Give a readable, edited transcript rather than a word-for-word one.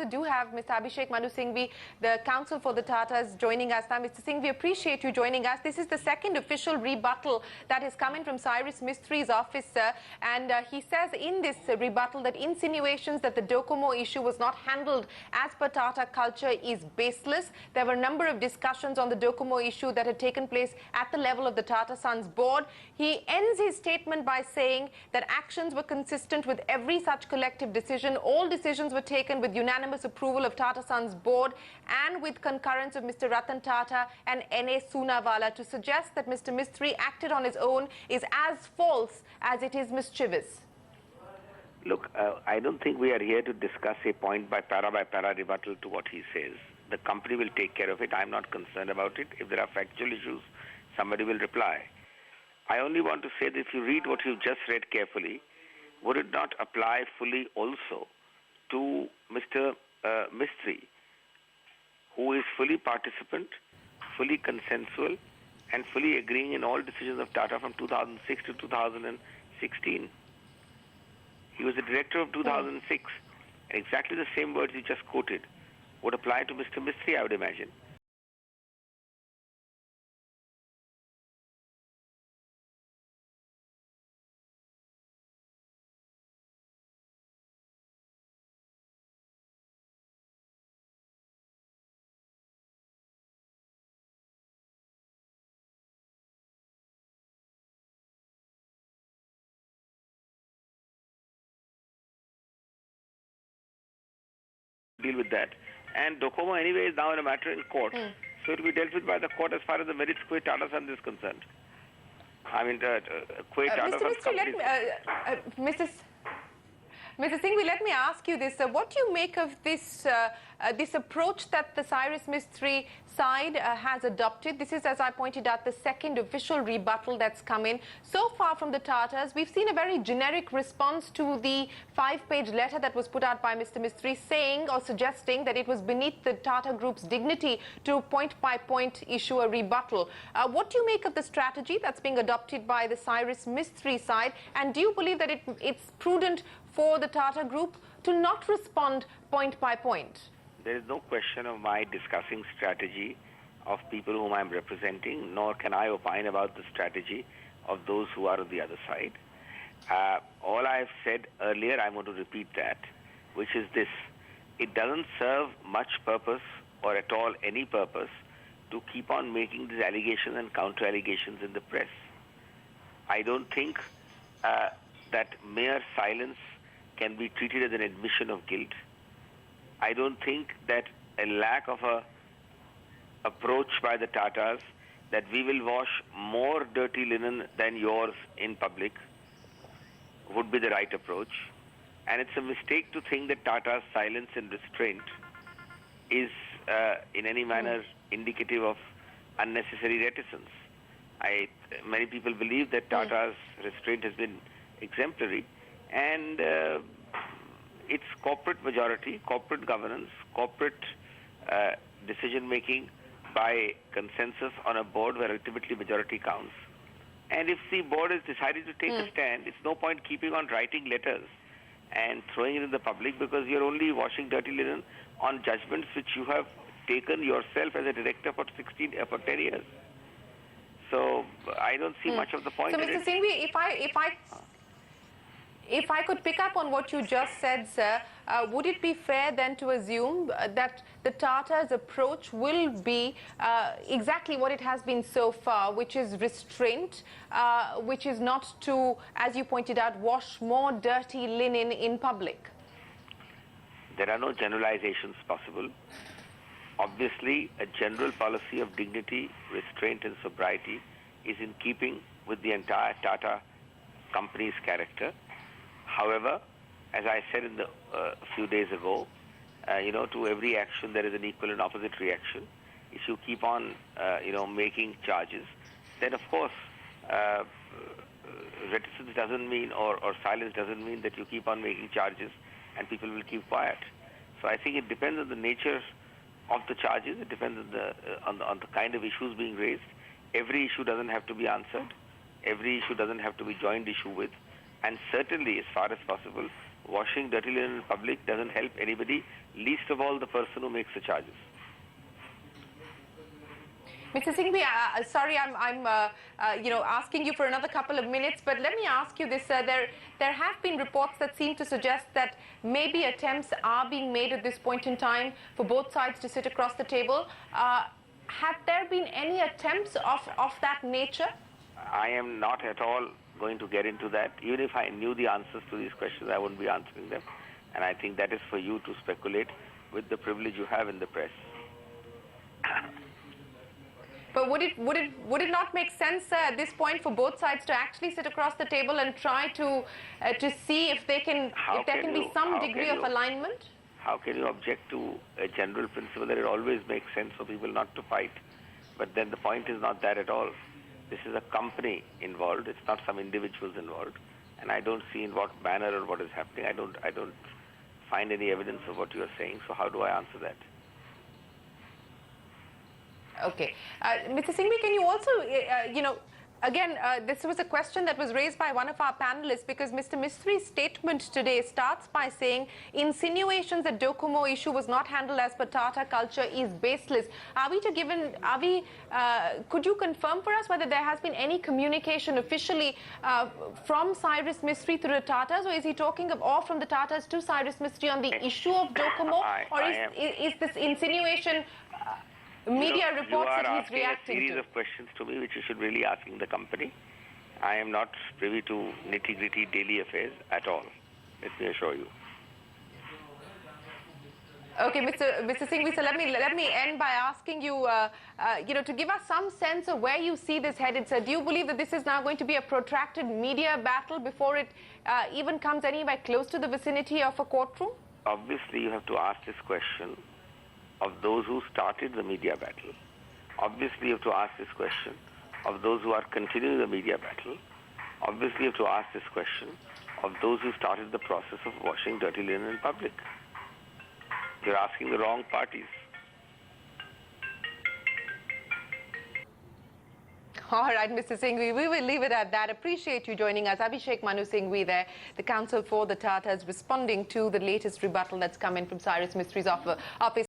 also do have Mr. Abhishek Manu Singhvi, the counsel for the Tatas, joining us now. Mr. Singhvi, appreciate you joining us. This is the second official rebuttal that is coming from CYRUS Mystery's office, sir. And he says in this rebuttal that insinuations that the DoCoMo issue was not handled as per Tata culture is baseless. There were a number of discussions on the DoCoMo issue that had taken place at the level of the Tata Sons board. He ends his statement by saying that actions were consistent with every such collective decision. All decisions were taken with unanimous approval of Tata Sons board and with concurrence of Mr. Ratan Tata and N.A. Soonawala. To suggest that Mr. Mistry acted on his own is as false as it is mischievous. Look, I don't think we are here to discuss a point by para rebuttal to what he says. The company will take care of it. I'm not concerned about it. If there are factual issues, somebody will reply. I only want to say that if you read what you've just read carefully, would it not apply fully also to Mr. Mistry, who is fully participant, fully consensual, and fully agreeing in all decisions of Tata from 2006 to 2016. He was the director of 2006. Exactly the same words you just quoted would apply to Mr. Mistry, I would imagine. Deal with that. And DoCoMo anyway is now in a matter in court. So it will be dealt with by the court as far as the merits Kuwait Tata Sons is concerned. I mean, Kuwait Tata Sons companies... Mr. Singhvi, let me ask you this. What do you make of this this approach that the CYRUS Mistry side has adopted? This is, as I pointed out, the second official rebuttal that's come in. So far from the Tatas, we've seen a very generic response to the 5-page letter that was put out by Mr. Mistry saying or suggesting that it was beneath the Tata Group's dignity to point-by-point issue a rebuttal. What do you make of the strategy that's being adopted by the CYRUS Mistry side? And do you believe that it's prudent for the Tata Group to not respond point by point? There is no question of my discussing strategy of people whom I'm representing, nor can I opine about the strategy of those who are on the other side. All I've said earlier, I'm going to repeat that, which is this. It doesn't serve much purpose or at all any purpose to keep on making these allegations and counter-allegations in the press. I don't think that mere silence can be treated as an admission of guilt. I don't think that a lack of a approach by the Tatas that we will wash more dirty linen than yours in public would be the right approach. And it's a mistake to think that Tata's silence and restraint is in any manner indicative of unnecessary reticence. Many people believe that Tata's restraint has been exemplary, and it's corporate majority, corporate governance, corporate decision-making by consensus on a board where ultimately majority counts. And if the board has decided to take a stand, it's no point keeping on writing letters and throwing it in the public, because you're only washing dirty linen on judgments which you have taken yourself as a director for 10 years. So I don't see much of the point. So, Mr. Singhvi, if I could pick up on what you just said, sir, would it be fair then to assume that the Tata's approach will be exactly what it has been so far, which is restraint, which is not to, as you pointed out, wash more dirty linen in public? There are no generalizations possible. Obviously, a general policy of dignity, restraint and sobriety is in keeping with the entire Tata company's character. However, as I said a few days ago, to every action there is an equal and opposite reaction. If you keep on, making charges, then of course, reticence doesn't mean, or silence doesn't mean that you keep on making charges and people will keep quiet. So I think it depends on the nature of the charges. It depends on the kind of issues being raised. Every issue doesn't have to be answered. Every issue doesn't have to be joined issue with. And certainly, as far as possible, washing dirty linen in public doesn't help anybody, least of all the person who makes the charges. Mr. Singhvi, sorry, I'm asking you for another couple of minutes, but let me ask you this. There have been reports that seem to suggest that maybe attempts are being made at this point in time for both sides to sit across the table. Have there been any attempts of that nature? I am not at all going to get into that. Even if I knew the answers to these questions, I wouldn't be answering them. And I think that is for you to speculate with the privilege you have in the press. But would it not make sense at this point for both sides to actually sit across the table and try to see if there can be some degree of alignment? How can you object to a general principle that it always makes sense for people not to fight? But then the point is not that at all. This is a company involved. It's not some individuals involved. And I don't see in what manner or what is happening. I don't find any evidence of what you are saying. So how do I answer that? Okay. Mr. Singhvi, can you also, again, this was a question that was raised by one of our panelists because Mr. Mistry's statement today starts by saying insinuations that DoCoMo issue was not handled as per Tata culture is baseless. Could you confirm for us whether there has been any communication officially from CYRUS MISTRY through the Tatas, or is he talking of, or from the Tatas to CYRUS MISTRY on the issue of DoCoMo, or is this insinuation media reports that he's reacting to? You are asking a series of questions to me which you should really ask in the company. I am not privy to nitty-gritty daily affairs at all, let me assure you. Okay, Mr. Singhvi, so let me end by asking you, to give us some sense of where you see this headed. So do you believe that this is now going to be a protracted media battle before it even comes anywhere close to the vicinity of a courtroom? Obviously, you have to ask this question of those who started the media battle. Obviously, you have to ask this question of those who are continuing the media battle. Obviously, you have to ask this question of those who started the process of washing dirty linen in public. You're asking the wrong parties. All right, Mr. Singhvi, we will leave it at that. Appreciate you joining us. Abhishek Manu Singhvi there, the counsel for the Tatas, responding to the latest rebuttal that's come in from CYRUS MISTRY'S office.